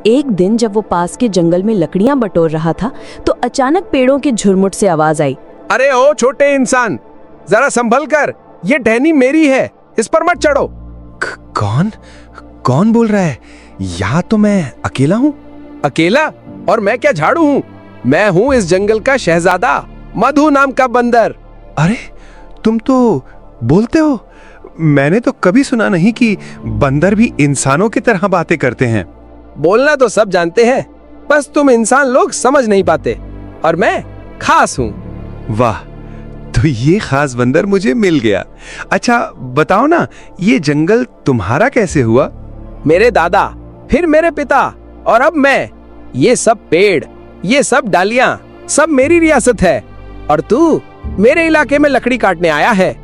एक दिन जब वो पास के जंगल में लकड़ियां बटोर रहा था तो अचानक पेड़ों के झुरमुट से आवाज आई। अरे ओ छोटे इंसान, जरा संभल कर, ये टहनी मेरी है, इस पर मत चढ़ो। कौन कौन बोल रहा है? यहाँ तो मैं अकेला हूँ। अकेला? और मैं क्या झाड़ू हूँ? मैं हूँ इस जंगल का शहजादा, मधु नाम का बंदर। अरे तुम तो बोलते हो। मैंने तो कभी सुना नहीं कि बंदर भी इंसानों की तरह बातें करते हैं। बोलना तो सब जानते हैं, बस तुम इंसान लोग समझ नहीं पाते, और मैं खास हूँ। वाह, तो ये खास बंदर मुझे मिल गया। अच्छा बताओ ना, ये जंगल तुम्हारा कैसे हुआ? मेरे दादा, फिर मेरे पिता, और अब मैं। ये सब पेड़, ये सब डालियां, सब मेरी रियासत है, और तू मेरे इलाके में लकड़ी काटने आया है।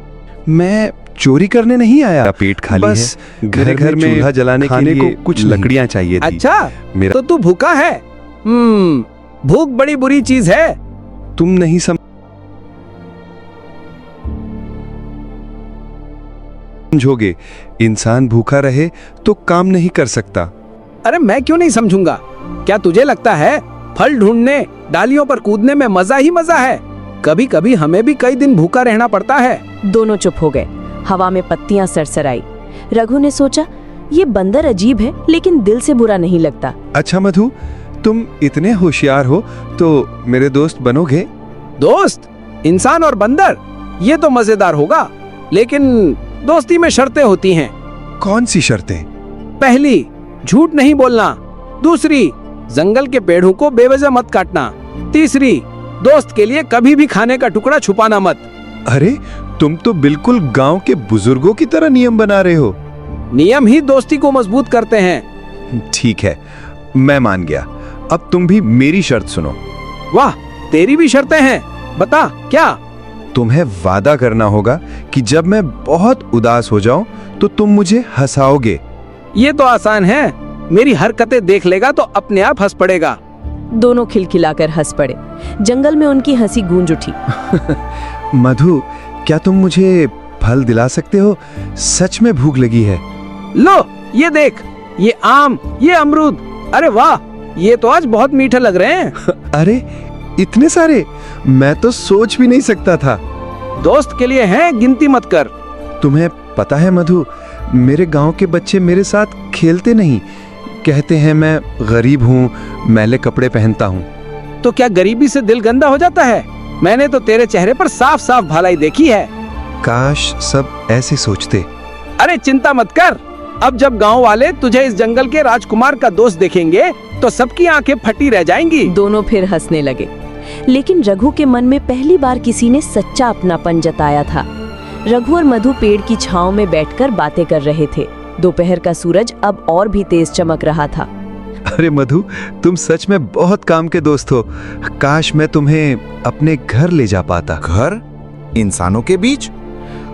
मैं चोरी करने नहीं आया, पेट खाली बस है। घर में चूल्हा जलाने के लिए कुछ लकड़ियां चाहिए थी। अच्छा, तो तू भूखा है? भूख बड़ी बुरी चीज है। तुम नहीं समझोगे, इंसान भूखा रहे तो काम नहीं कर सकता। अरे मैं क्यों नहीं समझूंगा? क्या तुझे लगता है फल ढूंढने, डालियों पर कूदने में मजा ही मजा है? कभी कभी हमें भी कई दिन भूखा रहना पड़ता है। दोनों चुप हो गए। हवा में पत्तियां सरसराई। रघु ने सोचा, ये बंदर अजीब है लेकिन दिल से बुरा नहीं लगता। अच्छा मधु, तुम इतने होशियार हो तो मेरे दोस्त बनोगे? दोस्त? इंसान और बंदर, ये तो मजेदार होगा, लेकिन दोस्ती में शर्तें होती हैं। कौन सी शर्तें? पहली, झूठ नहीं बोलना। दूसरी, जंगल के पेड़ों को बेवजह मत काटना। तीसरी, दोस्त के लिए कभी भी खाने का टुकड़ा छुपाना मत। अरे तुम तो बिल्कुल गांव के बुजुर्गों की तरह नियम बना रहे हो। नियम ही दोस्ती को मजबूत करते हैं। ठीक है, मैं मान गया। अब तुम भी मेरी शर्त सुनो। वाह, तेरी भी शर्तें हैं, बता क्या? तुम्हें वादा करना होगा कि जब मैं बहुत उदास हो जाऊं तो तुम मुझे हंसाओगे। ये तो आसान है, मेरी हरकतें देख लेगा तो अपने आप हंस पड़ेगा। दोनों खिलखिलाकर हंस पड़े। जंगल में उनकी हंसी गूंज उठी। मधु, क्या तुम मुझे फल दिला सकते हो? सच में भूख लगी है। लो ये देख, ये आम, ये अमरूद। अरे वाह, ये तो आज बहुत मीठे लग रहे हैं। अरे इतने सारे, मैं तो सोच भी नहीं सकता था। दोस्त के लिए हैं, गिनती मत कर। तुम्हें पता है मधु, मेरे गांव के बच्चे मेरे साथ खेलते नहीं। कहते हैं मैं गरीब हूँ, मैले कपड़े पहनता हूँ। तो क्या गरीबी से दिल गंदा हो जाता है? मैंने तो तेरे चेहरे पर साफ साफ भलाई देखी है। काश सब ऐसे सोचते। अरे चिंता मत कर, अब जब गांव वाले तुझे इस जंगल के राजकुमार का दोस्त देखेंगे तो सबकी आंखें फटी रह जाएंगी। दोनों फिर हंसने लगे। लेकिन रघु के मन में पहली बार किसी ने सच्चा अपनापन जताया था। रघु और मधु पेड़ की छांव में बैठकर बातें कर रहे थे। दोपहर का सूरज अब और भी तेज चमक रहा था। अरे मधु, तुम सच में बहुत काम के दोस्त हो। काश मैं तुम्हें अपने घर ले जा पाता। घर? इंसानों के बीच?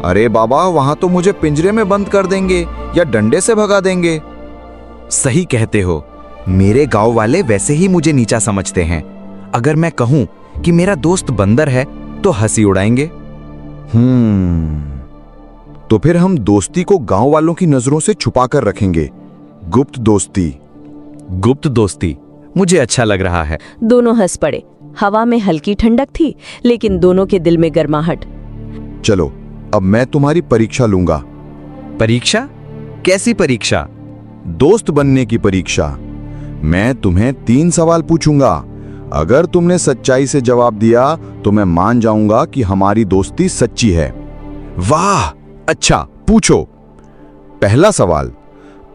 अरे बाबा, वहां तो मुझे पिंजरे में बंद कर देंगे या डंडे से भगा देंगे। सही कहते हो, मेरे गांव वाले वैसे ही मुझे नीचा समझते हैं। अगर मैं कहूं कि मेरा दोस्त बंदर है तो हंसी उड़ाएंगे। तो फिर हम दोस्ती को गांव वालों की नजरों से छुपा कर रखेंगे। गुप्त दोस्ती। गुप्त दोस्ती मुझे अच्छा लग रहा है। दोनों हंस पड़े। हवा में हल्की ठंडक थी, लेकिन दोनों के दिल में गर्माहट। चलो, अब मैं तुम्हारी परीक्षा लूंगा। परीक्षा? कैसी परीक्षा? दोस्त बनने की परीक्षा। मैं तुम्हें 3 सवाल पूछूंगा। अगर तुमने सच्चाई से जवाब दिया तो मैं मान जाऊंगा कि हमारी दोस्ती सच्ची है। वाह, अच्छा, पूछो। पहला सवाल,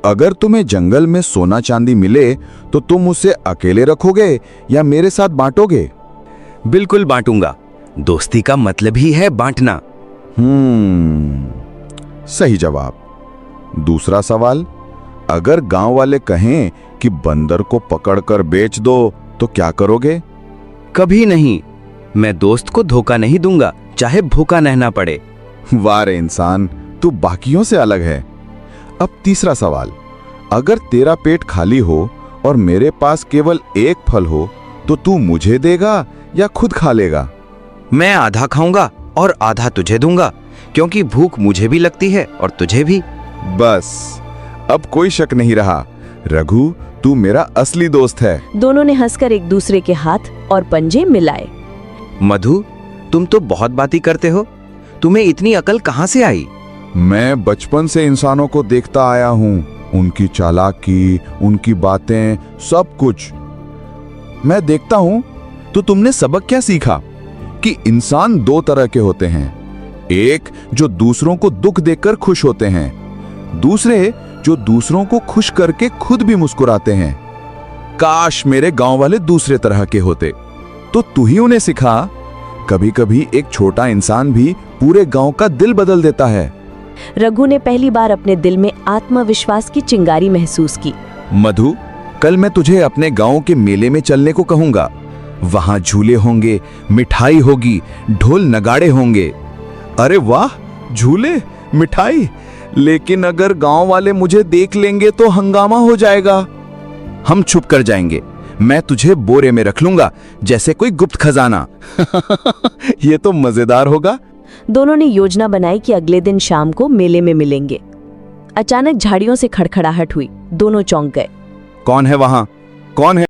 अगर तुम्हें जंगल में सोना चांदी मिले तो तुम उसे अकेले रखोगे या मेरे साथ बांटोगे? बिल्कुल बांटूंगा। दोस्ती का मतलब ही है बांटना। सही जवाब। दूसरा सवाल, अगर गांव वाले कहें कि बंदर को पकड़कर बेच दो तो क्या करोगे? कभी नहीं। मैं दोस्त को धोखा नहीं दूंगा, चाहे भूखा रहना पड़े। वाह रे इंसान, तू बाकियों से अलग है। अब तीसरा सवाल, अगर तेरा पेट खाली हो और मेरे पास केवल एक फल हो तो तू मुझे देगा या खुद खा लेगा? मैं आधा खाऊंगा और आधा तुझे दूंगा, क्योंकि भूख मुझे भी लगती है और तुझे भी। बस, अब कोई शक नहीं रहा। रघु, तू मेरा असली दोस्त है। दोनों ने हंसकर एक दूसरे के हाथ और पंजे मिलाए। मधु, तुम तो बहुत बातें करते हो। तुम्हें इतनी अकल कहाँ से आई? मैं बचपन से इंसानों को देखता आया हूँ, उनकी चालाकी, उनकी बातें, सब कुछ मैं देखता हूँ। तो तुमने सबक क्या सीखा? कि इंसान दो तरह के होते हैं, एक जो दूसरों को दुख देकर खुश होते हैं, दूसरे जो दूसरों को खुश करके खुद भी मुस्कुराते हैं। काश मेरे गांव वाले दूसरे तरह के होते, तो तू ही उन्हें सिखा। कभी कभी एक छोटा इंसान भी पूरे गांव का दिल बदल देता है। रघु ने पहली बार अपने दिल में आत्मविश्वास की चिंगारी महसूस की। मधु, कल मैं तुझे अपने गांव के मेले में चलने को कहूंगा। वहां झूले होंगे, मिठाई होगी, ढोल नगाड़े होंगे। अरे वाह, झूले, मिठाई। लेकिन अगर गांव वाले मुझे देख लेंगे तो हंगामा हो जाएगा। हम छुप कर जाएंगे। मैं तुझे बोरे में रख लूंगा, जैसे कोई गुप्त खजाना। ये तो मजेदार होगा। दोनों ने योजना बनाई कि अगले दिन शाम को मेले में मिलेंगे। अचानक झाड़ियों से खड़खड़ाहट हुई। दोनों चौंक गए। कौन है वहां? कौन है?